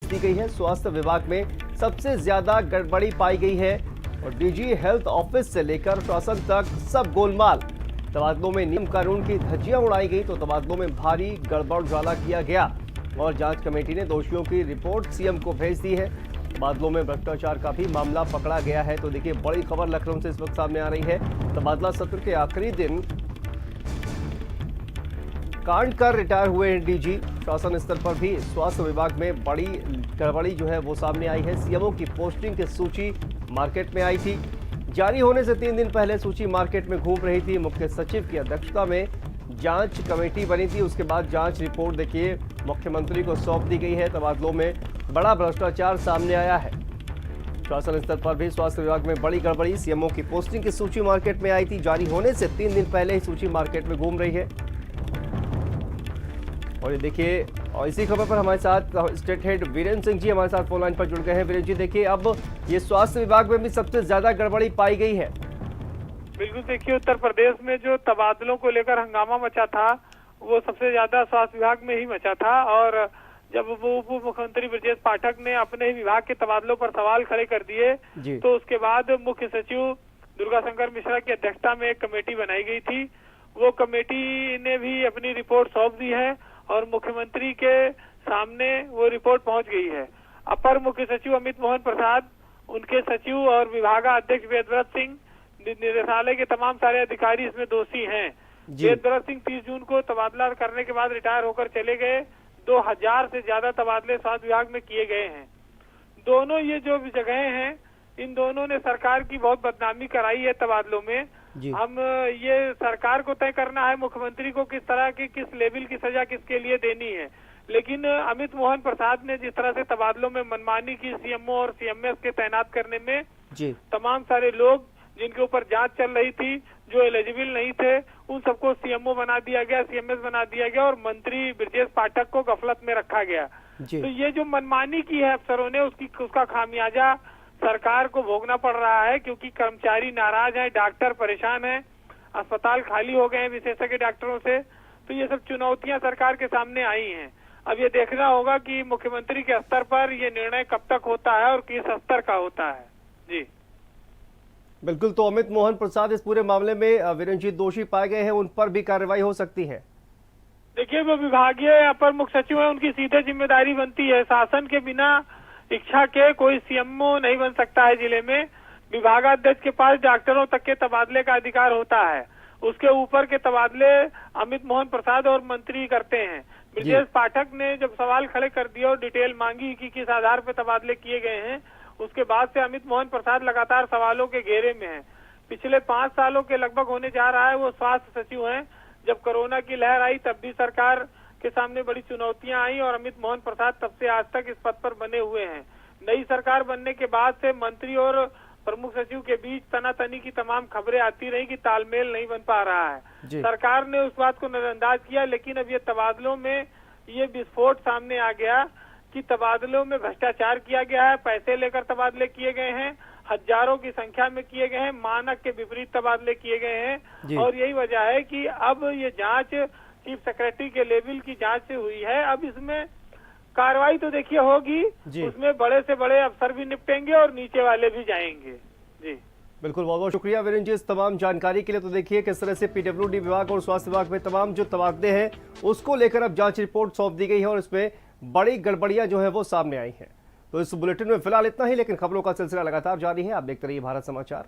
दी गई है। स्वास्थ्य विभाग में सबसे ज्यादा गड़बड़ी पाई गई है और डीजी हेल्थ ऑफिस से लेकर शासन तक सब गोलमाल। तबादलों में नियम कानून की धज्जियां उड़ाई गई तो तबादलों में भारी गड़बड़ झाला किया गया और जांच कमेटी ने दोषियों की रिपोर्ट सीएम को भेज दी है। तबादलों में भ्रष्टाचार का भी मामला पकड़ा गया है। तो देखिए, बड़ी खबर लखनऊ से इस वक्त सामने आ रही है। तबादला सत्र के आखिरी दिन कांड कर रिटायर हुए हैं डीजी। शासन स्तर पर भी स्वास्थ्य विभाग में बड़ी गड़बड़ी जो है वो सामने आई है। सीएमओ की पोस्टिंग की सूची मार्केट में आई थी। जारी होने से 3 दिन पहले सूची मार्केट में घूम रही थी। मुख्य सचिव की अध्यक्षता में जांच कमेटी बनी थी। उसके बाद जांच रिपोर्ट देखिए मुख्यमंत्री को सौंप दी गई है। तबादलों में बड़ा भ्रष्टाचार सामने आया है। शासन स्तर पर भी स्वास्थ्य विभाग में बड़ी गड़बड़ी। सीएमओ की पोस्टिंग की सूची मार्केट में आई थी। जारी होने से 3 दिन पहले ही सूची मार्केट में घूम रही है। और ये देखिए, और इसी खबर पर हमारे साथ स्टेट हेड वीरेंद्र सिंह जी हमारे साथ फोन लाइन पर जुड़ गए हैं। वीरेंद्र जी, देखिए, अब ये स्वास्थ्य विभाग में भी सबसे ज्यादा गड़बड़ी पाई गई है। बिल्कुल, देखिए, उत्तर प्रदेश में जो तबादलों को लेकर हंगामा मचा था वो सबसे ज्यादा स्वास्थ्य विभाग में ही मचा था। और जब वो उप मुख्यमंत्री ब्रजेश पाठक ने अपने ही विभाग के तबादलों पर सवाल खड़े कर दिए तो उसके बाद मुख्य सचिव दुर्गाशंकर मिश्रा की अध्यक्षता में एक कमेटी बनाई गई थी। वो कमेटी ने भी अपनी रिपोर्ट सौंप दी है और मुख्यमंत्री के सामने वो रिपोर्ट पहुंच गई है। अपर मुख्य सचिव अमित मोहन प्रसाद, उनके सचिव और विभागाध्यक्ष वेदव्रत सिंह, निदेशालय के तमाम सारे अधिकारी इसमें दोषी हैं। वेदव्रत सिंह 30 जून को तबादला करने के बाद रिटायर होकर चले गए। 2000 से ज्यादा तबादले स्वास्थ्य विभाग में किए गए हैं। दोनों ये जो जगह हैं, इन दोनों ने सरकार की बहुत बदनामी कराई है तबादलों में। हम ये सरकार को तय करना है मुख्यमंत्री को किस तरह की, किस लेवल की सजा किसके लिए देनी है। लेकिन अमित मोहन प्रसाद ने जिस तरह से तबादलों में मनमानी की सीएमओ और सीएमएस के तैनात करने में, तमाम सारे लोग जिनके ऊपर जांच चल रही थी, जो एलिजिबल नहीं थे, उन सबको सीएमओ बना दिया गया, सीएमएस बना दिया गया और मंत्री ब्रजेश पाठक को गफलत में रखा गया। तो ये जो मनमानी की है अफसरों ने, उसका खामियाजा सरकार को भोगना पड़ रहा है, क्योंकि कर्मचारी नाराज हैं, डॉक्टर परेशान हैं, अस्पताल खाली हो गए हैं विशेषज्ञ डॉक्टरों से। तो ये सब चुनौतियां सरकार के सामने आई हैं। अब ये देखना होगा कि मुख्यमंत्री के स्तर पर ये निर्णय कब तक होता है और किस स्तर का होता है। जी बिल्कुल, तो अमित मोहन प्रसाद इस पूरे मामले में वीरेंद्र जी दोषी पाए गए हैं, उन पर भी कार्रवाई हो सकती है। देखिए, वो विभागीय अपर मुख्य सचिव है, उनकी सीधे जिम्मेदारी बनती है। शासन के बिना इच्छा के कोई सीएमओ नहीं बन सकता है जिले में। विभागाध्यक्ष के पास डॉक्टरों तक के तबादले का अधिकार होता है। उसके ऊपर के तबादले अमित मोहन प्रसाद और मंत्री करते हैं। ब्रजेश पाठक ने जब सवाल खड़े कर दिए और डिटेल मांगी कि किस आधार पर तबादले किए गए हैं, उसके बाद से अमित मोहन प्रसाद लगातार सवालों के घेरे में हैं। पिछले 5 सालों के लगभग होने जा रहा है वो स्वास्थ्य सचिव हैं। जब कोरोना की लहर आई तब भी सरकार के सामने बड़ी चुनौतियां आई और अमित मोहन प्रसाद तब से आज तक इस पद पर बने हुए हैं। नई सरकार बनने के बाद से मंत्री और प्रमुख सचिव के बीच तनातनी की तमाम खबरें आती रही कि तालमेल नहीं बन पा रहा है। सरकार ने उस बात को नजरअंदाज किया, लेकिन अब ये तबादलों में ये विस्फोट सामने आ गया कि तबादलों में भ्रष्टाचार किया गया है, पैसे लेकर तबादले किए गए हैं, हजारों की संख्या में किए गए हैं, मानक के विपरीत तबादले किए गए हैं। और यही वजह है कि अब ये जांच चीफ सेक्रेटरी के लेवल की जांच से हुई है। अब इसमें कार्रवाई तो देखिए होगी, उसमें बड़े से बड़े अफसर भी निपटेंगे और नीचे वाले भी जाएंगे। जी बिल्कुल, बहुत बहुत शुक्रिया वीरेंद्र जी इस तमाम जानकारी के लिए। तो देखिए किस तरह से पीडब्ल्यूडी विभाग और स्वास्थ्य विभाग में तमाम जो तबादले हैं उसको लेकर अब जांच रिपोर्ट सौंप दी गई है और इसमें बड़ी गड़बड़ियां जो है वो सामने आई हैं। तो इस बुलेटिन में फिलहाल इतना ही, लेकिन खबरों का सिलसिला लगातार जारी है। आप देखते रहिए भारत समाचार।